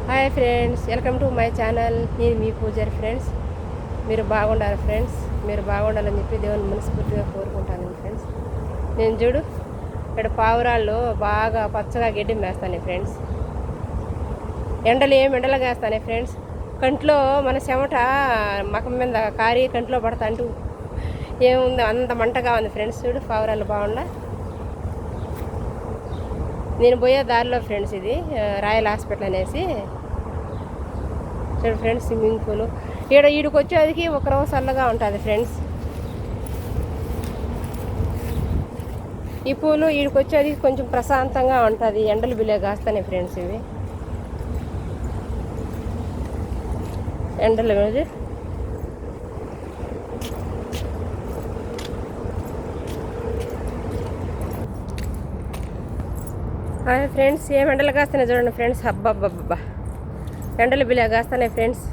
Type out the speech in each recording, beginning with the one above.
Hi friends, welcome to my channel. నేను మీ పూజారి friends. మీరు బాగుండాలి ఫ్రెండ్స్. మీరు బాగుండాలని చెప్పి దేవుని మనస్ఫూర్తిగా కోరుకుంటాను ఫ్రెండ్స్. నేను చూడు ఇక్కడ పావురాళ్ళు బాగా పచ్చగా గడ్డి మేస్తాను ఫ్రెండ్స్. ఎండలు ఎండలుగా వేస్తాను ఫ్రెండ్స్. కంట్లో మన చెమట మకం మీద కారి కంట్లో పడతా అంటూ ఏముంది, అంత మంటగా ఉంది ఫ్రెండ్స్. చూడు పావురాళ్ళు బాగుండా. నేను పోయే దారిలో ఫ్రెండ్స్, ఇది రాయల్ హాస్పిటల్ అనేసి చూడు ఫ్రెండ్స్. స్విమ్మింగ్ పూల్ ఈడికి వచ్చేదికి ఒక రోజు చల్లగా ఉంటుంది ఫ్రెండ్స్. ఈ పూలు ఈడికి వచ్చేది కొంచెం ప్రశాంతంగా ఉంటుంది. ఎండలు బిలే కాస్తానే ఫ్రెండ్స్. ఇవి ఎండలు ఫ్రెండ్స్. ఏం ఎండలు కాస్తానే చూడండి ఫ్రెండ్స్. అబ్బాబ్బాబ్బా, ఎండలు బిలే కాస్తానే ఫ్రెండ్స్.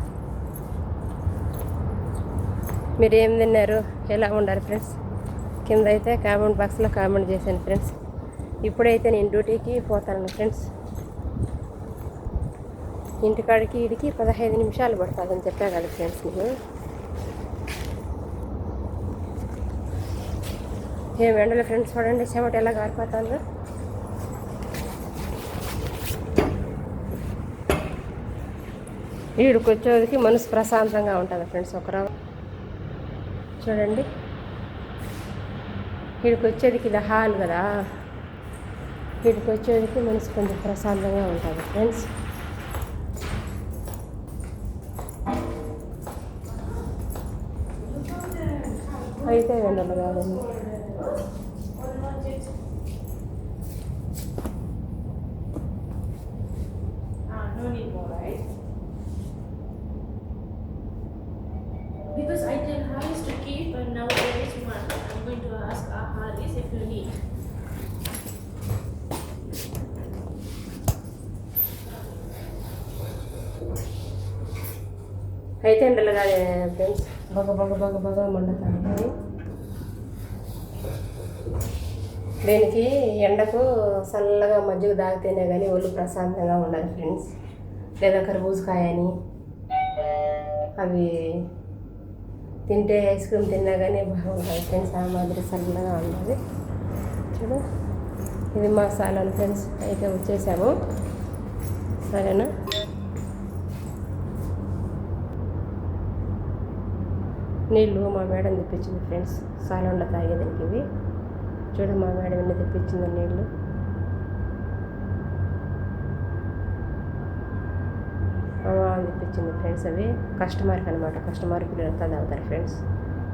మీరు ఏం తిన్నారు, ఎలా ఉండాలి ఫ్రెండ్స్? కింద అయితే కామెంట్ బాక్స్లో కామెంట్ చేశాను ఫ్రెండ్స్. ఇప్పుడైతే నేను డ్యూటీకి పోతాను ఫ్రెండ్స్. ఇంటికాడికి ఈడికి 15 నిమిషాలు పడుతుందని చెప్పా కదా ఫ్రెండ్స్. నేను ఏం ఎండలు ఫ్రెండ్స్, చూడండి చెమట ఎలా కారిపోతుందో. వీడికి వచ్చేదికి మనసు ప్రశాంతంగా ఉంటుంది ఫ్రెండ్స్. ఒకరోజు చూడండి, వీడికి వచ్చేదికి ఇది హాల్ కదా, వీడికి వచ్చేదికి మనసు కొంచెం ప్రశాంతంగా ఉంటుంది ఫ్రెండ్స్. అయితే ఎండలు కాదండి. Because I tell Haris to keep, and now there is one. I'm going to ask Haris if you need. అయితే ఎండలు కాదు ఫ్రెండ్స్. బాగా మండుతుంది. దీనికి ఎండకు చల్లగా మజ్జిగ తాగితేనే కానీ ఒళ్ళు ప్రశాంతంగా ఉండాలి ఫ్రెండ్స్. లేదా కర్బూజకాయ అని అవి తింటే, ఐస్ క్రీమ్ తిన్నా కానీ బాగుంటుంది ఫ్రెండ్స్. ఆ మాదిరి చల్లగా ఉండాలి. చూడు, ఇది మా సాలన్ ఫ్రెండ్స్. అయితే వచ్చేసాము, సరేనా? నీళ్ళు మా మేడం తెప్పించింది ఫ్రెండ్స్, సాలన్లో తాగేదానికి. ఇవి చూడ, మా మేడం ఎన్ని తెప్పించింది నీళ్ళు. తెప్పించింది ఫ్రెండ్స్. అవి కస్టమర్కి అనమాట. కస్టమర్ పిల్లలంతా తాగుతారు ఫ్రెండ్స్.